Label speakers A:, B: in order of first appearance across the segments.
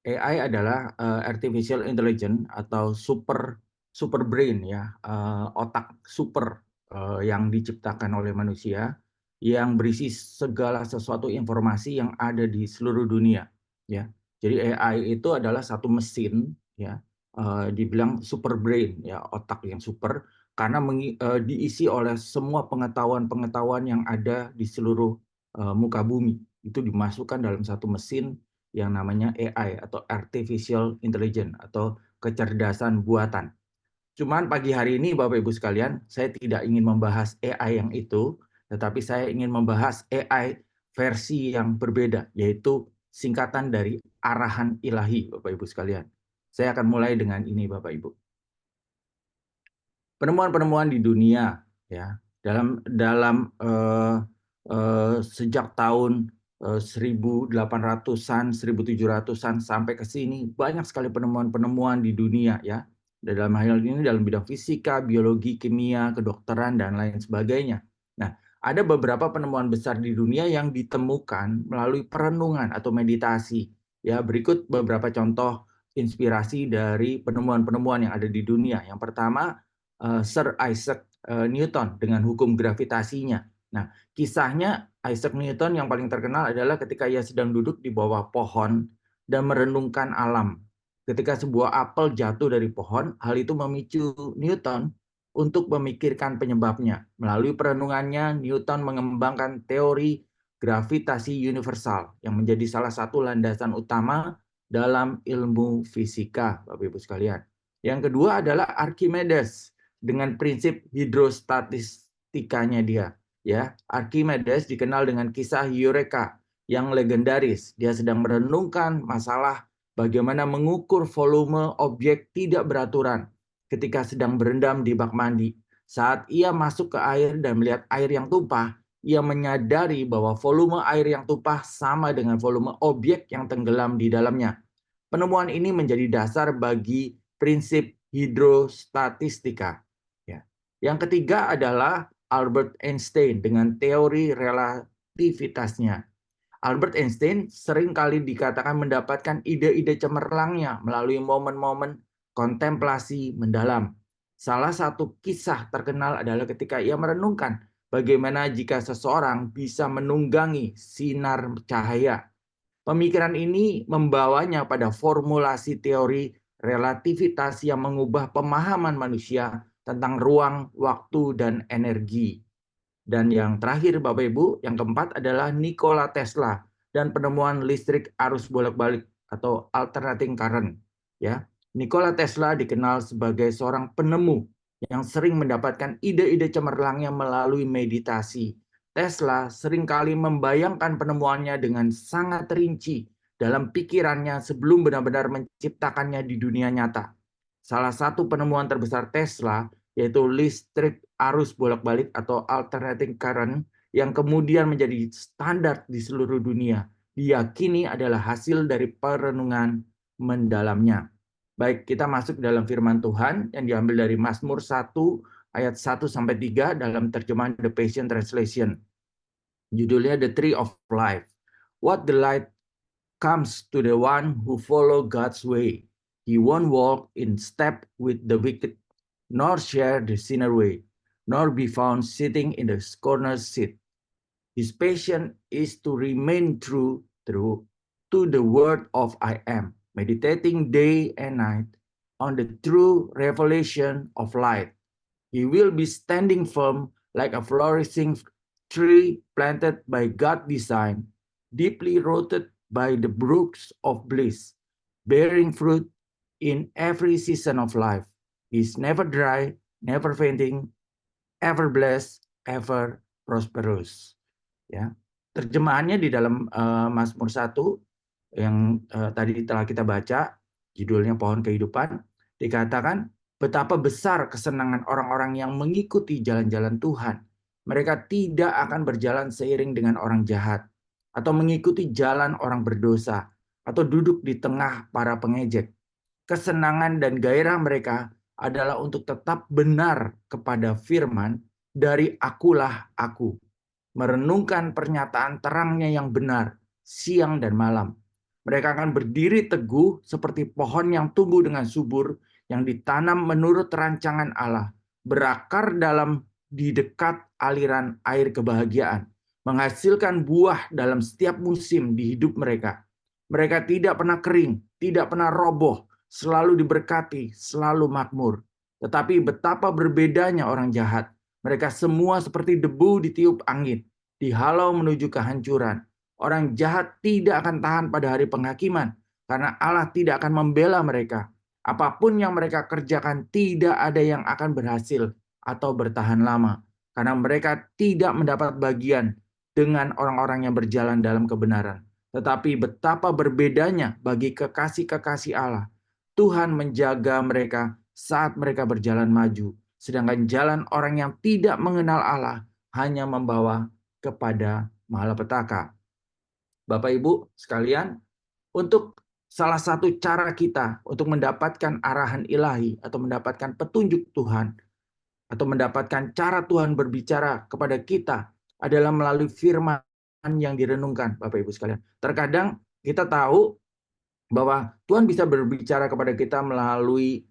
A: AI adalah artificial intelligence atau super brain ya, otak super yang diciptakan oleh manusia yang berisi segala sesuatu informasi yang ada di seluruh dunia ya. Jadi AI itu adalah satu mesin ya, dibilang super brain ya, otak yang super karena diisi oleh semua pengetahuan-pengetahuan yang ada di seluruh muka bumi. Itu dimasukkan dalam satu mesin yang namanya AI atau Artificial Intelligence atau kecerdasan buatan. Cuman pagi hari ini Bapak Ibu sekalian, saya tidak ingin membahas AI yang itu, tetapi saya ingin membahas AI versi yang berbeda, yaitu singkatan dari arahan ilahi Bapak Ibu sekalian. Saya akan mulai dengan ini Bapak Ibu. Penemuan-penemuan di dunia ya, dalam sejak tahun 1800-an, 1700-an sampai ke sini banyak sekali penemuan-penemuan di dunia ya. Dalam hal ini dalam bidang fisika, biologi, kimia, kedokteran dan lain sebagainya. Nah, ada beberapa penemuan besar di dunia yang ditemukan melalui perenungan atau meditasi. Ya, berikut beberapa contoh inspirasi dari penemuan-penemuan yang ada di dunia. Yang pertama, Sir Isaac Newton dengan hukum gravitasinya. Nah, kisahnya Isaac Newton yang paling terkenal adalah ketika ia sedang duduk di bawah pohon dan merenungkan alam. Ketika sebuah apel jatuh dari pohon, hal itu memicu Newton untuk memikirkan penyebabnya. Melalui perenungannya, Newton mengembangkan teori gravitasi universal yang menjadi salah satu landasan utama dalam ilmu fisika, Bapak Ibu sekalian. Yang kedua adalah Archimedes dengan prinsip hidrostatistikanya dia. Ya, Archimedes dikenal dengan kisah Eureka yang legendaris. Dia sedang merenungkan masalah bagaimana mengukur volume objek tidak beraturan ketika sedang berendam di bak mandi. Saat ia masuk ke air dan melihat air yang tumpah, ia menyadari bahwa volume air yang tumpah sama dengan volume objek yang tenggelam di dalamnya. Penemuan ini menjadi dasar bagi prinsip hidrostatistika. Ya. Yang ketiga adalah Albert Einstein dengan teori relativitasnya. Albert Einstein sering kali dikatakan mendapatkan ide-ide cemerlangnya melalui momen-momen kontemplasi mendalam. Salah satu kisah terkenal adalah ketika ia merenungkan bagaimana jika seseorang bisa menunggangi sinar cahaya. Pemikiran ini membawanya pada formulasi teori relativitas yang mengubah pemahaman manusia tentang ruang, waktu, dan energi. Dan yang terakhir Bapak Ibu, yang keempat adalah Nikola Tesla dan penemuan listrik arus bolak-balik atau alternating current. Ya, Nikola Tesla dikenal sebagai seorang penemu yang sering mendapatkan ide-ide cemerlangnya melalui meditasi. Tesla seringkali membayangkan penemuannya dengan sangat rinci dalam pikirannya sebelum benar-benar menciptakannya di dunia nyata. Salah satu penemuan terbesar Tesla yaitu listrik arus bolak-balik atau alternating current yang kemudian menjadi standar di seluruh dunia, diyakini adalah hasil dari perenungan mendalamnya. Baik, kita masuk dalam firman Tuhan yang diambil dari Mazmur 1 ayat 1 sampai 3 dalam terjemahan The Passion Translation. Judulnya The Tree of Life. What delight comes to the one who follow God's way. He won't walk in step with the wicked, nor share the sinner way, nor be found sitting in the scorner's seat. His passion is to remain true to the word of I am, meditating day and night on the true revelation of light. He will be standing firm like a flourishing tree planted by God's design, deeply rooted by the brooks of bliss, bearing fruit in every season of life. He is never dry, never fainting, ever blessed, ever prosperous. Ya, terjemahannya di dalam Mazmur 1 yang tadi telah kita baca, judulnya Pohon Kehidupan, dikatakan betapa besar kesenangan orang-orang yang mengikuti jalan-jalan Tuhan. Mereka tidak akan berjalan seiring dengan orang jahat, atau mengikuti jalan orang berdosa, atau duduk di tengah para pengejek. Kesenangan dan gairah mereka adalah untuk tetap benar kepada firman dari akulah aku. Merenungkan pernyataan terangnya yang benar, siang dan malam. Mereka akan berdiri teguh seperti pohon yang tumbuh dengan subur, yang ditanam menurut rancangan Allah, berakar di dekat aliran air kebahagiaan, menghasilkan buah dalam setiap musim di hidup mereka. Mereka tidak pernah kering, tidak pernah roboh, selalu diberkati, selalu makmur. Tetapi betapa berbedanya orang jahat. Mereka semua seperti debu ditiup angin, dihalau menuju kehancuran. Orang jahat tidak akan tahan pada hari penghakiman, karena Allah tidak akan membela mereka. Apapun yang mereka kerjakan, tidak ada yang akan berhasil atau bertahan lama, karena mereka tidak mendapat bagian dengan orang-orang yang berjalan dalam kebenaran. Tetapi betapa berbedanya bagi kekasih-kekasih Allah. Tuhan menjaga mereka saat mereka berjalan maju, sedangkan jalan orang yang tidak mengenal Allah hanya membawa kepada malapetaka. Bapak Ibu sekalian, untuk salah satu cara kita untuk mendapatkan arahan ilahi atau mendapatkan petunjuk Tuhan atau mendapatkan cara Tuhan berbicara kepada kita adalah melalui firman yang direnungkan, Bapak Ibu sekalian. Terkadang kita tahu bahwa Tuhan bisa berbicara kepada kita melalui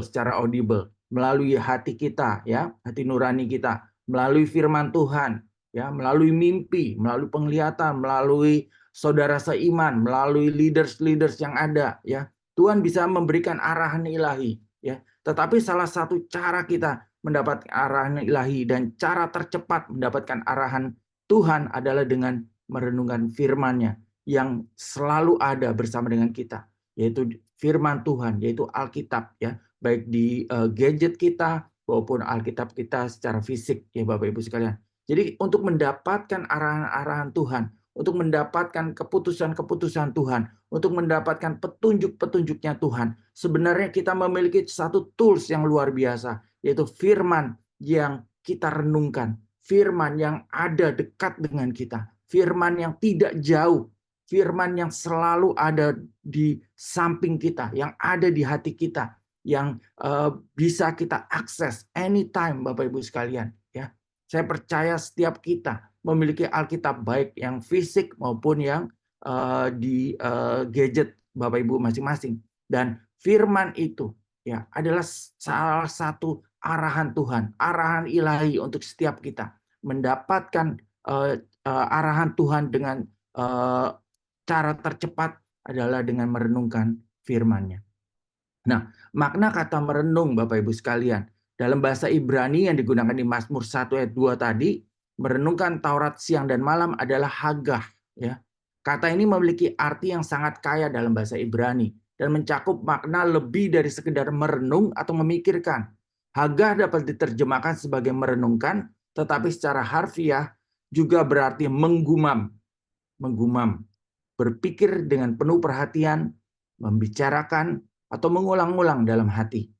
A: secara audible, melalui hati kita, ya, hati nurani kita, melalui firman Tuhan, ya, melalui mimpi, melalui penglihatan, melalui saudara seiman, melalui leaders yang ada, ya. Tuhan bisa memberikan arahan ilahi, ya. Tetapi salah satu cara kita mendapat arahan ilahi dan cara tercepat mendapatkan arahan Tuhan adalah dengan merenungkan firman-Nya yang selalu ada bersama dengan kita, yaitu firman Tuhan, yaitu Alkitab, ya, baik di gadget kita maupun Alkitab kita secara fisik, ya Bapak Ibu sekalian. Jadi untuk mendapatkan arahan-arahan Tuhan, untuk mendapatkan keputusan-keputusan Tuhan, untuk mendapatkan petunjuk-petunjuknya Tuhan, sebenarnya kita memiliki satu tools yang luar biasa, yaitu firman yang kita renungkan, firman yang ada dekat dengan kita, firman yang tidak jauh, firman yang selalu ada di samping kita, yang ada di hati kita, yang bisa kita akses anytime, Bapak Ibu sekalian. Ya, saya percaya setiap kita memiliki Alkitab, baik yang fisik maupun yang di gadget Bapak Ibu masing-masing. Dan firman itu, ya, adalah salah satu arahan Tuhan, arahan ilahi untuk setiap kita mendapatkan arahan Tuhan dengan cara tercepat adalah dengan merenungkan firman-Nya. Nah, makna kata merenung, Bapak Ibu sekalian, dalam bahasa Ibrani yang digunakan di Mazmur 1 ayat 2 tadi, merenungkan Taurat siang dan malam adalah hagah, ya. Kata ini memiliki arti yang sangat kaya dalam bahasa Ibrani dan mencakup makna lebih dari sekedar merenung atau memikirkan. Hagah dapat diterjemahkan sebagai merenungkan, tetapi secara harfiah juga berarti menggumam, berpikir dengan penuh perhatian, membicarakan, atau mengulang-ulang dalam hati.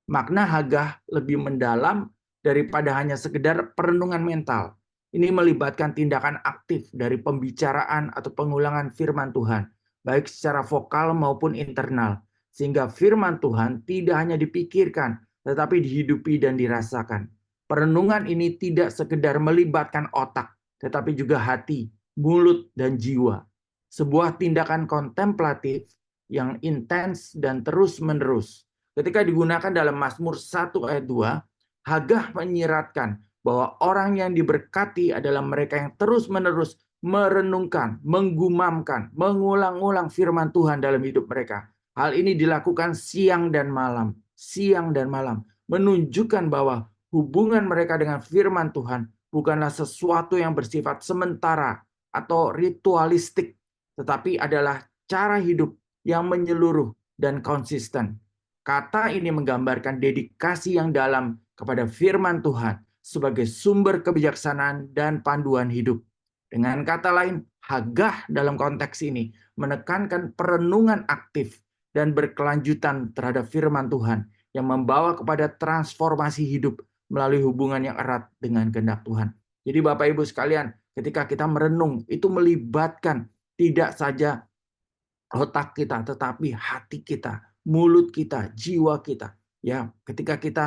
A: Makna hagah lebih mendalam daripada hanya sekedar perenungan mental. Ini melibatkan tindakan aktif dari pembicaraan atau pengulangan firman Tuhan, baik secara vokal maupun internal, sehingga firman Tuhan tidak hanya dipikirkan, tetapi dihidupi dan dirasakan. Perenungan ini tidak sekedar melibatkan otak, tetapi juga hati, mulut, dan jiwa. Sebuah tindakan kontemplatif yang intens dan terus-menerus. Ketika digunakan dalam Mazmur 1 ayat 2, hagah menyiratkan bahwa orang yang diberkati adalah mereka yang terus-menerus merenungkan, menggumamkan, mengulang-ulang firman Tuhan dalam hidup mereka. Hal ini dilakukan siang dan malam, menunjukkan bahwa hubungan mereka dengan firman Tuhan bukanlah sesuatu yang bersifat sementara atau ritualistik, tetapi adalah cara hidup yang menyeluruh dan konsisten. Kata ini menggambarkan dedikasi yang dalam kepada firman Tuhan sebagai sumber kebijaksanaan dan panduan hidup. Dengan kata lain, hagah dalam konteks ini menekankan perenungan aktif dan berkelanjutan terhadap firman Tuhan yang membawa kepada transformasi hidup melalui hubungan yang erat dengan kehendak Tuhan. Jadi Bapak Ibu sekalian, ketika kita merenung, itu melibatkan tidak saja otak kita, tetapi hati kita, mulut kita, jiwa kita. Ya, ketika kita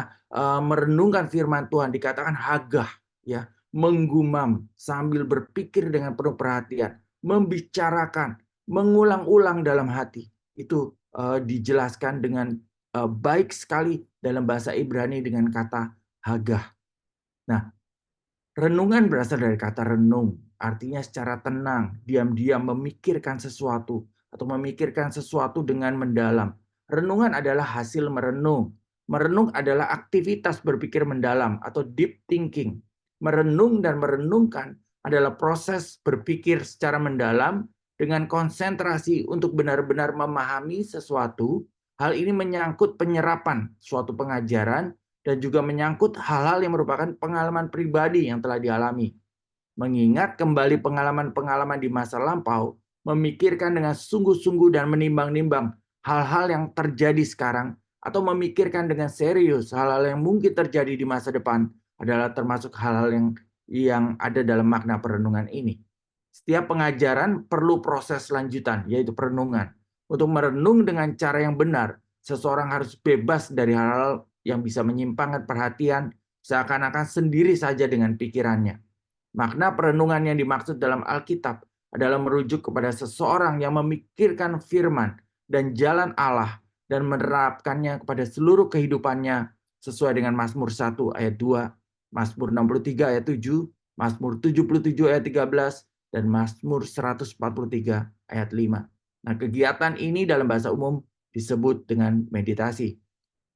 A: merenungkan firman Tuhan dikatakan hagah, ya, menggumam sambil berpikir dengan penuh perhatian. membicarakan, mengulang-ulang dalam hati. Itu dijelaskan dengan baik sekali dalam bahasa Ibrani dengan kata hagah. Nah, renungan berasal dari kata renung, artinya secara tenang, diam-diam memikirkan sesuatu atau memikirkan sesuatu dengan mendalam. Renungan adalah hasil merenung. Merenung adalah aktivitas berpikir mendalam atau deep thinking. Merenung dan merenungkan adalah proses berpikir secara mendalam dengan konsentrasi untuk benar-benar memahami sesuatu. Hal ini menyangkut penyerapan suatu pengajaran dan juga menyangkut hal-hal yang merupakan pengalaman pribadi yang telah dialami. Mengingat kembali pengalaman-pengalaman di masa lampau, memikirkan dengan sungguh-sungguh dan menimbang-nimbang hal-hal yang terjadi sekarang, atau memikirkan dengan serius hal-hal yang mungkin terjadi di masa depan adalah termasuk hal-hal yang ada dalam makna perenungan ini. Setiap pengajaran perlu proses lanjutan, yaitu perenungan. Untuk merenung dengan cara yang benar, seseorang harus bebas dari hal-hal yang bisa menyimpangkan perhatian seakan-akan sendiri saja dengan pikirannya. Makna perenungan yang dimaksud dalam Alkitab adalah merujuk kepada seseorang yang memikirkan firman dan jalan Allah dan menerapkannya kepada seluruh kehidupannya sesuai dengan Mazmur 1 ayat 2, Mazmur 63 ayat 7, Mazmur 77 ayat 13, dan Mazmur 143 ayat 5. Nah, kegiatan ini dalam bahasa umum disebut dengan meditasi.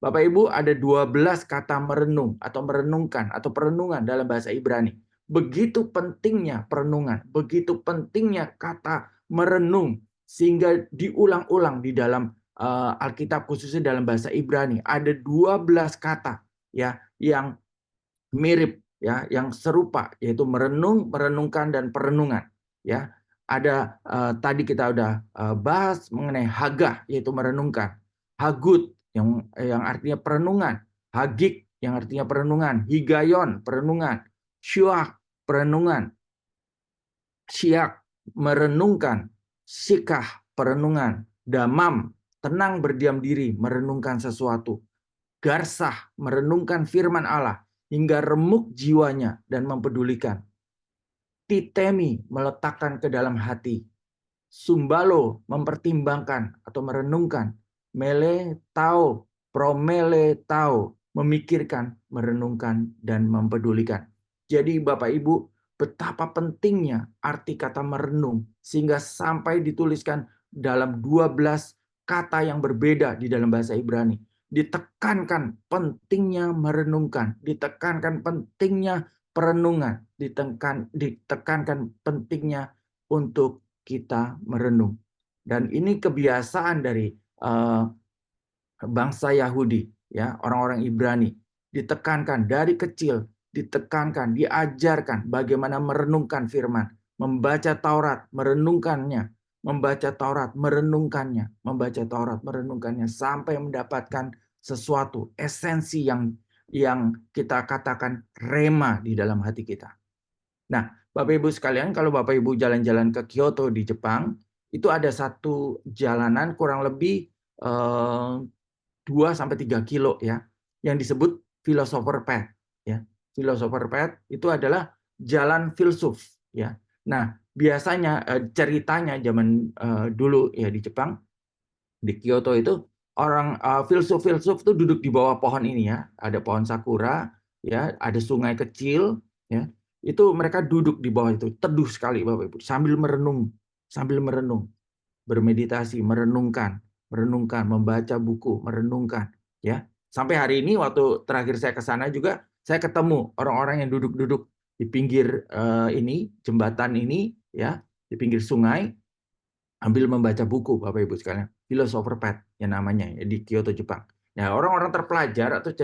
A: Bapak Ibu, ada 12 kata merenung atau merenungkan atau perenungan dalam bahasa Ibrani. Begitu pentingnya perenungan, begitu pentingnya kata merenung sehingga diulang-ulang di dalam Alkitab, khususnya dalam bahasa Ibrani. Ada 12 kata ya yang mirip ya, yang serupa, yaitu merenung, merenungkan, dan perenungan ya. Ada tadi kita udah bahas mengenai hagah, yaitu merenungkan, hagut yang artinya perenungan, hagik yang artinya perenungan, higayon perenungan, syuak perenungan, syiak merenungkan, sikah perenungan, damam tenang berdiam diri merenungkan sesuatu, garsah merenungkan firman Allah hingga remuk jiwanya dan mempedulikan, titemi meletakkan ke dalam hati, sumbalo mempertimbangkan atau merenungkan, mele tau, promele tau, memikirkan, merenungkan, dan mempedulikan. Jadi Bapak Ibu, betapa pentingnya arti kata merenung sehingga sampai dituliskan dalam 12 kata yang berbeda di dalam bahasa Ibrani. Ditekankan pentingnya merenungkan, ditekankan pentingnya perenungan, ditekankan pentingnya untuk kita merenung. Dan ini kebiasaan dari bangsa Yahudi, ya, orang-orang Ibrani, ditekankan dari kecil, ditekankan, diajarkan bagaimana merenungkan firman, membaca Taurat, merenungkannya, membaca Taurat, merenungkannya, membaca Taurat, merenungkannya sampai mendapatkan sesuatu esensi yang kita katakan rema di dalam hati kita. Nah, Bapak Ibu sekalian, kalau Bapak Ibu jalan-jalan ke Kyoto di Jepang, itu ada satu jalanan kurang lebih 2-3 kilo ya, yang disebut Philosopher Path ya. Philosopher Path itu adalah jalan filsuf ya. Nah, biasanya ceritanya zaman dulu ya di Jepang, di Kyoto itu orang filsuf-filsuf itu duduk di bawah pohon ini ya. Ada pohon sakura ya, ada sungai kecil ya. Itu mereka duduk di bawah itu, teduh sekali Bapak Ibu, sambil merenung, bermeditasi, merenungkan, membaca buku, merenungkan ya. Sampai hari ini waktu terakhir saya ke sana juga saya ketemu orang-orang yang duduk-duduk di pinggir ini, jembatan ini ya, di pinggir sungai ambil membaca buku Bapak Ibu sekalian. Philosopher Path yang namanya ya, di Kyoto, Jepang. Nah, orang-orang terpelajar atau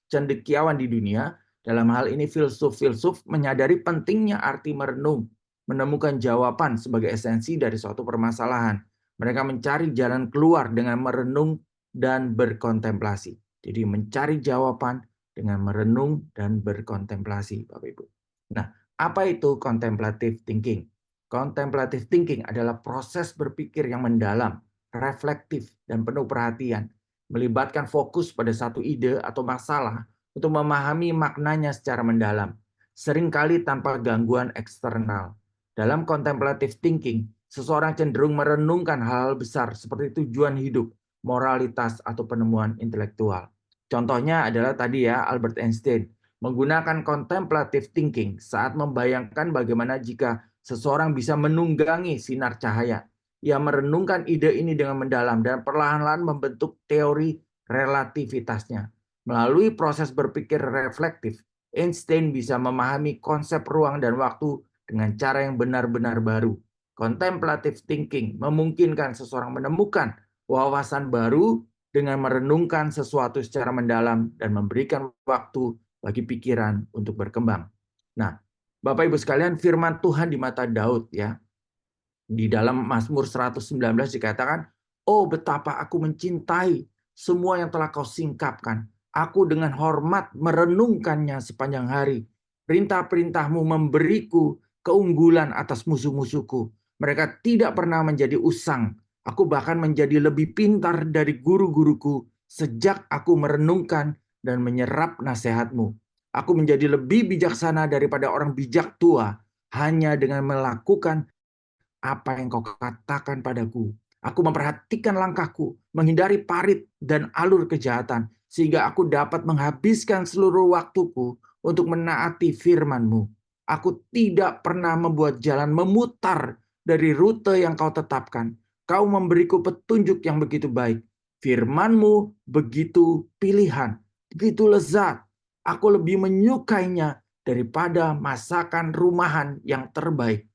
A: cendekiawan di dunia dalam hal ini filsuf-filsuf menyadari pentingnya arti merenung, menemukan jawaban sebagai esensi dari suatu permasalahan. Mereka mencari jalan keluar dengan merenung dan berkontemplasi. Jadi mencari jawaban dengan merenung dan berkontemplasi, Bapak Ibu. Nah, apa itu contemplative thinking? Contemplative thinking adalah proses berpikir yang mendalam, reflektif, dan penuh perhatian, melibatkan fokus pada satu ide atau masalah untuk memahami maknanya secara mendalam, seringkali tanpa gangguan eksternal. Dalam contemplative thinking, seseorang cenderung merenungkan hal-hal besar seperti tujuan hidup, moralitas, atau penemuan intelektual. Contohnya adalah tadi ya, Albert Einstein menggunakan contemplative thinking saat membayangkan bagaimana jika seseorang bisa menunggangi sinar cahaya. Ia merenungkan ide ini dengan mendalam dan perlahan-lahan membentuk teori relativitasnya. Melalui proses berpikir reflektif, Einstein bisa memahami konsep ruang dan waktu dengan cara yang benar-benar baru. Contemplative thinking memungkinkan seseorang menemukan wawasan baru dengan merenungkan sesuatu secara mendalam dan memberikan waktu bagi pikiran untuk berkembang. Nah, Bapak Ibu sekalian, firman Tuhan di mata Daud ya. Di dalam Mazmur 119 dikatakan, "Oh, betapa aku mencintai semua yang telah kau singkapkan. Aku dengan hormat merenungkannya sepanjang hari. Perintah-perintahmu memberiku keunggulan atas musuh-musuhku. Mereka tidak pernah menjadi usang. Aku bahkan menjadi lebih pintar dari guru-guruku sejak aku merenungkan dan menyerap nasihatmu. Aku menjadi lebih bijaksana daripada orang bijak tua hanya dengan melakukan apa yang kau katakan padaku. Aku memperhatikan langkahku, menghindari parit dan alur kejahatan, sehingga aku dapat menghabiskan seluruh waktuku untuk menaati firman-Mu. Aku tidak pernah membuat jalan memutar dari rute yang kau tetapkan. Kau memberiku petunjuk yang begitu baik. Firman-Mu begitu pilihan, begitu lezat. Aku lebih menyukainya daripada masakan rumahan yang terbaik.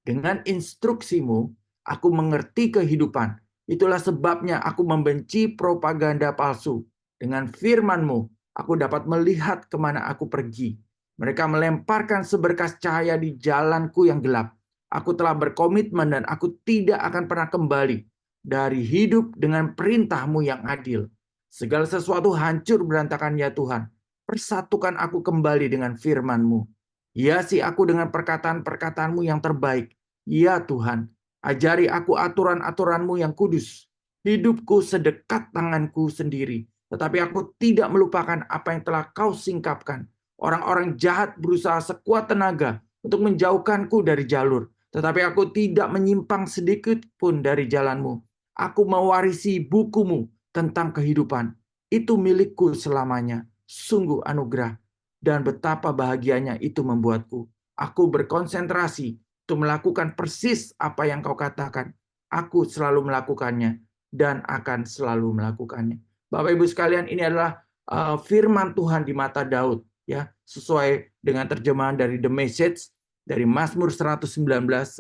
A: Dengan instruksimu, aku mengerti kehidupan. Itulah sebabnya aku membenci propaganda palsu. Dengan firman-Mu, aku dapat melihat kemana aku pergi. Mereka melemparkan seberkas cahaya di jalanku yang gelap. Aku telah berkomitmen dan aku tidak akan pernah kembali dari hidup dengan perintah-Mu yang adil. Segala sesuatu hancur berantakan ya Tuhan. Persatukan aku kembali dengan firman-Mu. Hiasi aku dengan perkataan-perkataan-Mu yang terbaik. Ya Tuhan, ajari aku aturan-aturan-Mu yang kudus. Hidupku sedekat tanganku sendiri. Tetapi aku tidak melupakan apa yang telah Kau singkapkan. Orang-orang jahat berusaha sekuat tenaga untuk menjauhkanku dari jalur. Tetapi aku tidak menyimpang sedikit pun dari jalan-Mu. Aku mewarisi buku-Mu tentang kehidupan. Itu milikku selamanya. Sungguh anugerah. Dan betapa bahagianya itu membuatku. Aku berkonsentrasi untuk melakukan persis apa yang kau katakan. Aku selalu melakukannya dan akan selalu melakukannya. Bapak Ibu sekalian, ini adalah firman Tuhan di mata Daud ya, sesuai dengan terjemahan dari The Message dari Mazmur 119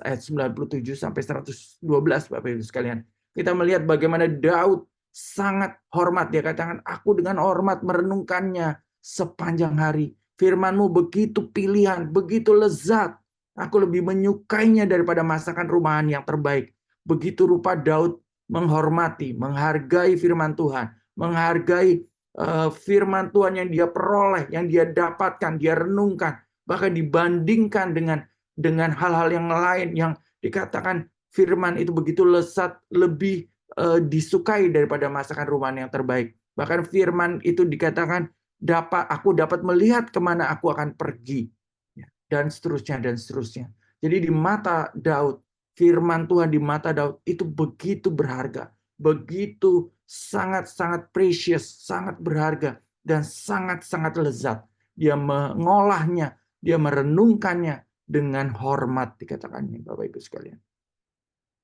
A: ayat 97 sampai 112 Bapak Ibu sekalian. Kita melihat bagaimana Daud sangat hormat, dia katakan, aku dengan hormat merenungkannya sepanjang hari. Firman-Mu begitu pilihan, begitu lezat. Aku lebih menyukainya daripada masakan rumahan yang terbaik. Begitu rupa Daud menghormati, menghargai firman Tuhan, menghargai firman Tuhan yang dia peroleh, yang dia dapatkan, dia renungkan, bahkan dibandingkan dengan hal-hal yang lain yang dikatakan firman itu begitu lezat, lebih disukai daripada masakan rumahan yang terbaik. Bahkan firman itu dikatakan aku dapat melihat kemana aku akan pergi, dan seterusnya dan seterusnya. Jadi di mata Daud, firman Tuhan di mata Daud itu begitu berharga, begitu sangat-sangat precious, sangat berharga, dan sangat-sangat lezat. Dia mengolahnya, dia merenungkannya dengan hormat, dikatakannya Bapak Ibu sekalian.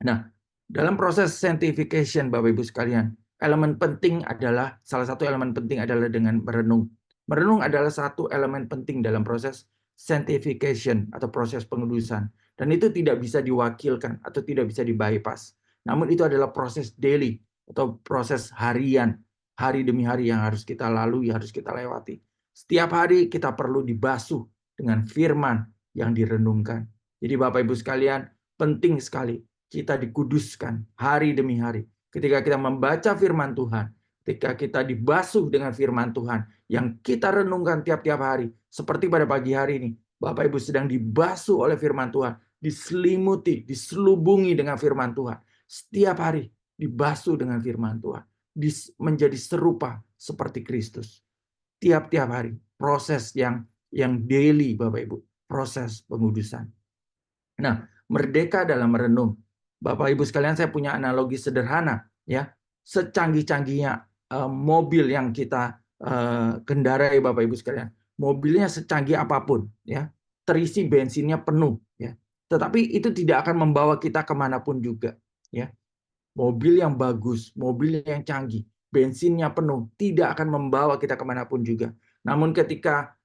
A: Nah, dalam proses sanctification Bapak Ibu sekalian, salah satu elemen penting adalah dengan merenung. Merenung adalah satu elemen penting dalam proses sanctification atau proses pengudusan. Dan itu tidak bisa diwakilkan atau tidak bisa di-bypass. Namun itu adalah proses daily atau proses harian, hari demi hari yang harus kita lalui, harus kita lewati. Setiap hari kita perlu dibasuh dengan firman yang direnungkan. Jadi Bapak Ibu sekalian, penting sekali kita dikuduskan hari demi hari. Ketika kita membaca firman Tuhan, ketika kita dibasuh dengan firman Tuhan yang kita renungkan tiap-tiap hari, seperti pada pagi hari ini, Bapak Ibu sedang dibasuh oleh firman Tuhan, diselimuti, diselubungi dengan firman Tuhan. Setiap hari dibasuh dengan firman Tuhan, menjadi serupa seperti Kristus. Tiap-tiap hari, proses yang daily Bapak Ibu, proses pengudusan. Nah, merdeka dalam merenung. Bapak Ibu sekalian, saya punya analogi sederhana ya. Secanggih-canggihnya mobil yang kita kendarai Bapak Ibu sekalian. Mobilnya secanggih apapun ya, terisi bensinnya penuh ya. Tetapi itu tidak akan membawa kita kemanapun juga ya. Mobil yang bagus, mobil yang canggih, bensinnya penuh, tidak akan membawa kita kemanapun juga. Namun ketika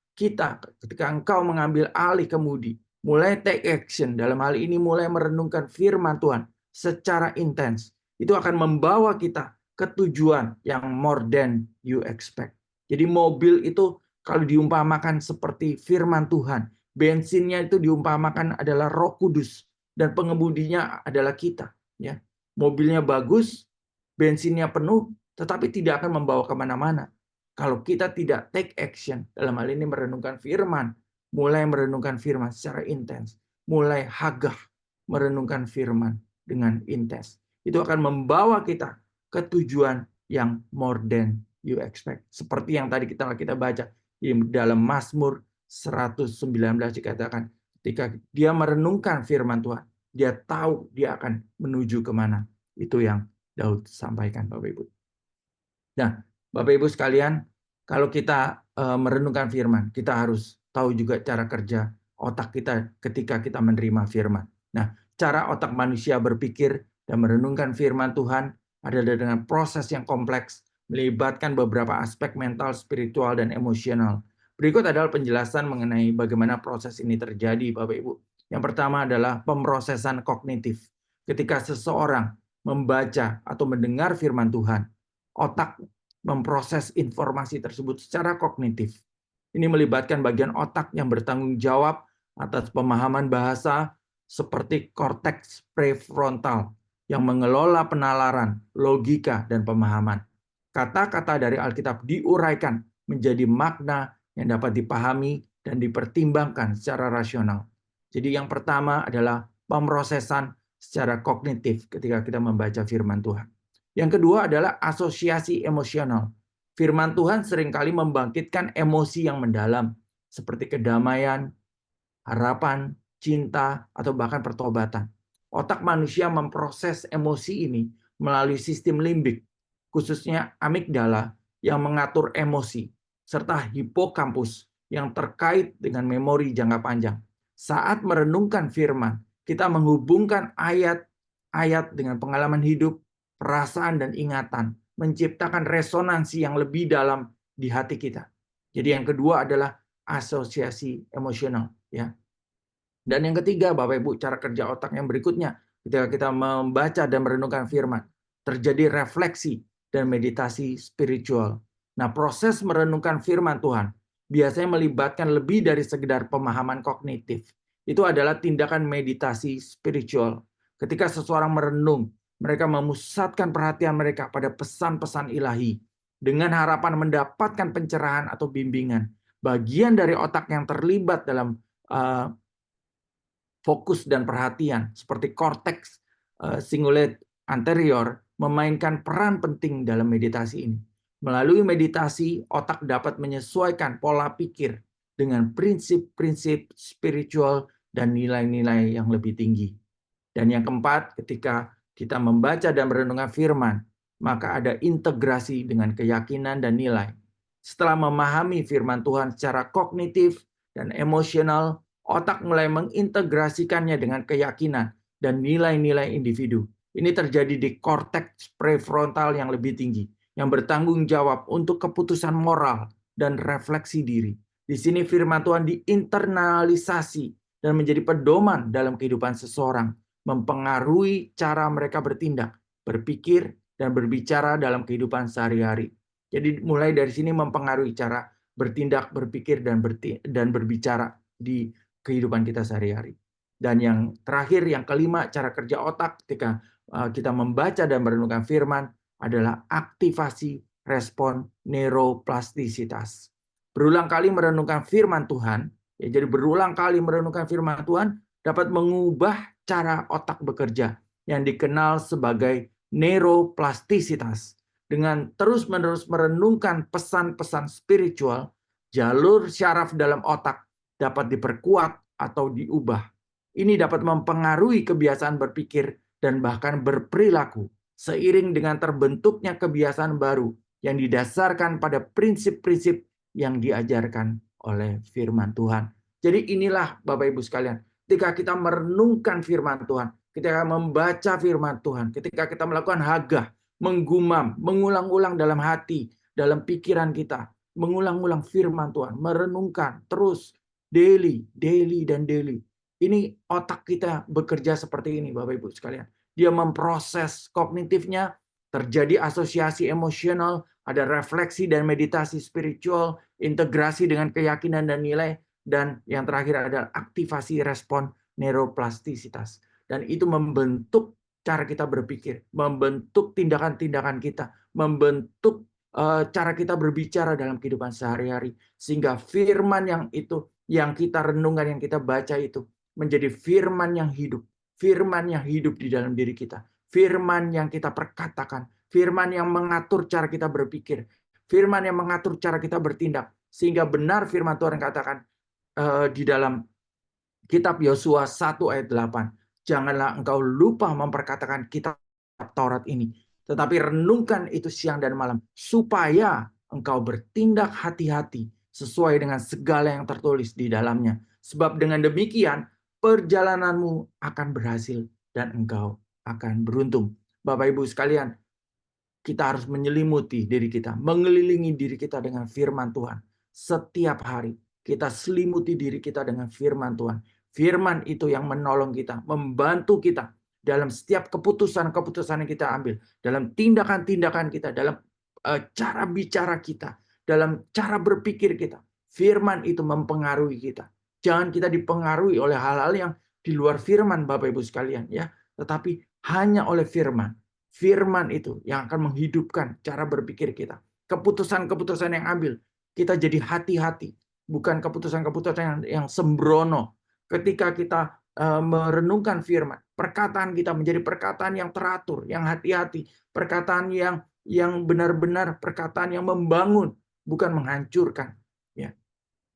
A: engkau mengambil alih kemudi, mulai take action, dalam hal ini mulai merenungkan firman Tuhan secara intens, itu akan membawa kita ke tujuan yang more than you expect. Jadi mobil itu kalau diumpamakan seperti firman Tuhan, bensinnya itu diumpamakan adalah Roh Kudus dan pengemudinya adalah kita, ya. Mobilnya bagus, bensinnya penuh, tetapi tidak akan membawa kemana-mana. Kalau kita tidak take action, dalam hal ini merenungkan firman, mulai merenungkan firman secara intens, mulai hagah merenungkan firman dengan intens, itu akan membawa kita ke tujuan yang more than you expect. Seperti yang tadi kita baca di dalam Mazmur 119 dikatakan, ketika dia merenungkan firman Tuhan, dia tahu dia akan menuju kemana. Itu yang Daud sampaikan, Bapak Ibu. Nah, Bapak Ibu sekalian, kalau kita merenungkan firman, kita harus tahu juga cara kerja otak kita ketika kita menerima firman. Nah, cara otak manusia berpikir dan merenungkan firman Tuhan adalah dengan proses yang kompleks, melibatkan beberapa aspek mental, spiritual, dan emosional. Berikut adalah penjelasan mengenai bagaimana proses ini terjadi, Bapak Ibu. Yang pertama adalah pemrosesan kognitif. Ketika seseorang membaca atau mendengar firman Tuhan, otak memproses informasi tersebut secara kognitif. Ini melibatkan bagian otak yang bertanggung jawab atas pemahaman bahasa seperti korteks prefrontal yang mengelola penalaran, logika, dan pemahaman. Kata-kata dari Alkitab diuraikan menjadi makna yang dapat dipahami dan dipertimbangkan secara rasional. Jadi yang pertama adalah pemrosesan secara kognitif ketika kita membaca firman Tuhan. Yang kedua adalah asosiasi emosional. Firman Tuhan seringkali membangkitkan emosi yang mendalam, seperti kedamaian, harapan, cinta, atau bahkan pertobatan. Otak manusia memproses emosi ini melalui sistem limbik, khususnya amigdala yang mengatur emosi, serta hipokampus yang terkait dengan memori jangka panjang. Saat merenungkan firman, kita menghubungkan ayat-ayat dengan pengalaman hidup, perasaan, dan ingatan, menciptakan resonansi yang lebih dalam di hati kita. Jadi yang kedua adalah asosiasi emosional, ya. Dan yang ketiga, Bapak Ibu, cara kerja otak yang berikutnya, ketika kita membaca dan merenungkan firman, terjadi refleksi dan meditasi spiritual. Nah, proses merenungkan firman Tuhan biasanya melibatkan lebih dari sekedar pemahaman kognitif. Itu adalah tindakan meditasi spiritual. Ketika seseorang merenung, mereka memusatkan perhatian mereka pada pesan-pesan ilahi dengan harapan mendapatkan pencerahan atau bimbingan. Bagian dari otak yang terlibat dalam fokus dan perhatian seperti korteks cingulate anterior memainkan peran penting dalam meditasi ini. Melalui meditasi, otak dapat menyesuaikan pola pikir dengan prinsip-prinsip spiritual dan nilai-nilai yang lebih tinggi. Dan yang keempat, ketika kita membaca dan merenungkan firman, maka ada integrasi dengan keyakinan dan nilai. Setelah memahami firman Tuhan secara kognitif dan emosional, otak mulai mengintegrasikannya dengan keyakinan dan nilai-nilai individu. Ini terjadi di korteks prefrontal yang lebih tinggi, yang bertanggung jawab untuk keputusan moral dan refleksi diri. Di sini firman Tuhan diinternalisasi dan menjadi pedoman dalam kehidupan seseorang, mempengaruhi cara mereka bertindak, berpikir, dan berbicara dalam kehidupan sehari-hari. Jadi mulai dari sini mempengaruhi cara bertindak, berpikir, dan berbicara di kehidupan kita sehari-hari. Dan yang terakhir, yang kelima, cara kerja otak ketika kita membaca dan merenungkan firman adalah aktivasi respon neuroplastisitas. Berulang kali merenungkan firman Tuhan, ya, jadi berulang kali merenungkan firman Tuhan dapat mengubah cara otak bekerja yang dikenal sebagai neuroplastisitas. Dengan terus-menerus merenungkan pesan-pesan spiritual, jalur syaraf dalam otak dapat diperkuat atau diubah. Ini dapat mempengaruhi kebiasaan berpikir dan bahkan berperilaku seiring dengan terbentuknya kebiasaan baru yang didasarkan pada prinsip-prinsip yang diajarkan oleh firman Tuhan. Jadi inilah Bapak Ibu sekalian, ketika kita merenungkan firman Tuhan, ketika membaca firman Tuhan, ketika kita melakukan hagah, menggumam, mengulang-ulang dalam hati, dalam pikiran kita, mengulang-ulang firman Tuhan, merenungkan terus, daily, dan daily. Ini otak kita bekerja seperti ini, Bapak Ibu sekalian. Dia memproses kognitifnya, terjadi asosiasi emosional, ada refleksi dan meditasi spiritual, integrasi dengan keyakinan dan nilai, dan yang terakhir adalah aktivasi respon neuroplastisitas. Dan itu membentuk cara kita berpikir, membentuk tindakan-tindakan kita, membentuk cara kita berbicara dalam kehidupan sehari-hari. Sehingga firman yang kita renungkan, yang kita baca itu menjadi firman yang hidup di dalam diri kita. Firman yang kita perkatakan, firman yang mengatur cara kita berpikir, firman yang mengatur cara kita bertindak. Sehingga benar firman Tuhan yang katakan di dalam kitab Yosua 1 ayat 8. Janganlah engkau lupa memperkatakan kitab Taurat ini, tetapi renungkan itu siang dan malam, supaya engkau bertindak hati-hati sesuai dengan segala yang tertulis di dalamnya. Sebab dengan demikian, perjalananmu akan berhasil dan engkau akan beruntung. Bapak Ibu sekalian, kita harus menyelimuti diri kita, mengelilingi diri kita dengan firman Tuhan. Setiap hari kita selimuti diri kita dengan firman Tuhan. Firman itu yang menolong kita, membantu kita dalam setiap keputusan-keputusan yang kita ambil, dalam tindakan-tindakan kita, dalam cara bicara kita, dalam cara berpikir kita. Firman itu mempengaruhi kita. Jangan kita dipengaruhi oleh hal-hal yang di luar firman, Bapak Ibu sekalian, ya, tetapi hanya oleh firman. Firman itu yang akan menghidupkan cara berpikir kita. Keputusan-keputusan yang ambil, kita jadi hati-hati. Bukan keputusan-keputusan yang sembrono. Ketika kita merenungkan firman, perkataan kita menjadi perkataan yang teratur, yang hati-hati. Perkataan yang benar-benar, perkataan yang membangun, bukan menghancurkan. Ya.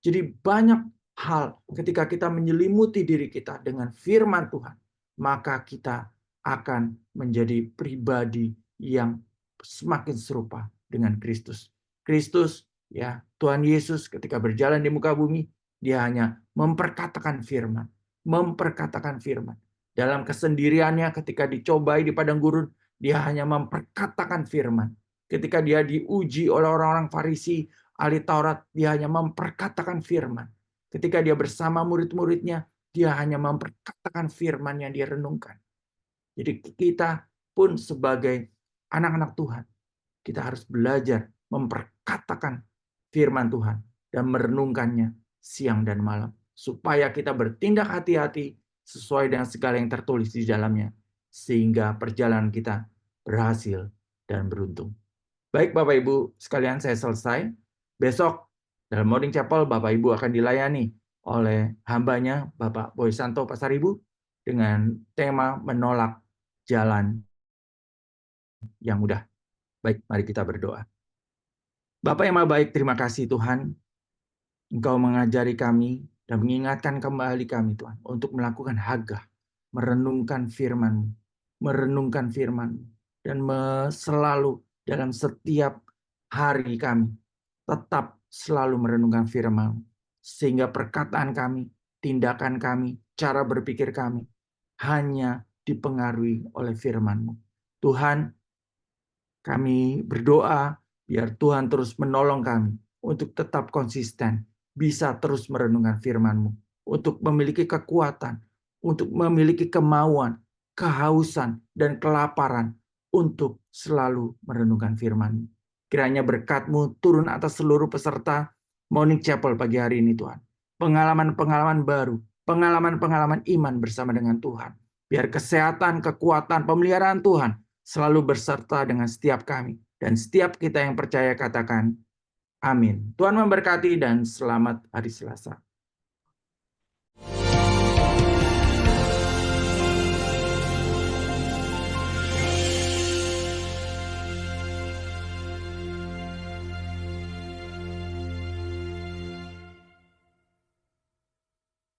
A: Jadi banyak hal ketika kita menyelimuti diri kita dengan firman Tuhan, maka kita akan menjadi pribadi yang semakin serupa dengan Kristus. Kristus, ya, Tuhan Yesus ketika berjalan di muka bumi, dia hanya memperkatakan firman, Dalam kesendiriannya ketika dicobai di padang gurun, dia hanya memperkatakan firman. Ketika dia diuji oleh orang-orang Farisi, ahli Taurat, dia hanya memperkatakan firman. Ketika dia bersama murid-muridnya, dia hanya memperkatakan firman yang dia renungkan. Jadi kita pun sebagai anak-anak Tuhan, kita harus belajar memperkatakan firman Tuhan dan merenungkannya siang dan malam. Supaya kita bertindak hati-hati sesuai dengan segala yang tertulis di dalamnya. Sehingga perjalanan kita berhasil dan beruntung. Baik Bapak Ibu sekalian, saya selesai. Besok dalam Morning Chapel Bapak Ibu akan dilayani oleh hambanya Bapak Boy Santo Pasaribu dengan tema menolak jalan yang mudah. Baik, mari kita berdoa. Bapak yang Maha Baik, terima kasih Tuhan. Engkau mengajari kami dan mengingatkan kembali kami Tuhan untuk melakukan hagah, merenungkan firman-Mu, dan selalu dalam setiap hari kami tetap selalu merenungkan firman-Mu, sehingga perkataan kami, tindakan kami, cara berpikir kami hanya dipengaruhi oleh firman-Mu. Tuhan, kami berdoa biar Tuhan terus menolong kami untuk tetap konsisten, bisa terus merenungkan firman-Mu, untuk memiliki kekuatan, untuk memiliki kemauan, kehausan, dan kelaparan untuk selalu merenungkan firman-Mu. Kiranya berkat-Mu turun atas seluruh peserta Morning Chapel pagi hari ini Tuhan. Pengalaman-pengalaman baru, pengalaman-pengalaman iman bersama dengan Tuhan. Biar kesehatan, kekuatan, pemeliharaan Tuhan selalu berserta dengan setiap kami. Dan setiap kita yang percaya katakan, amin. Tuhan memberkati dan selamat hari Selasa.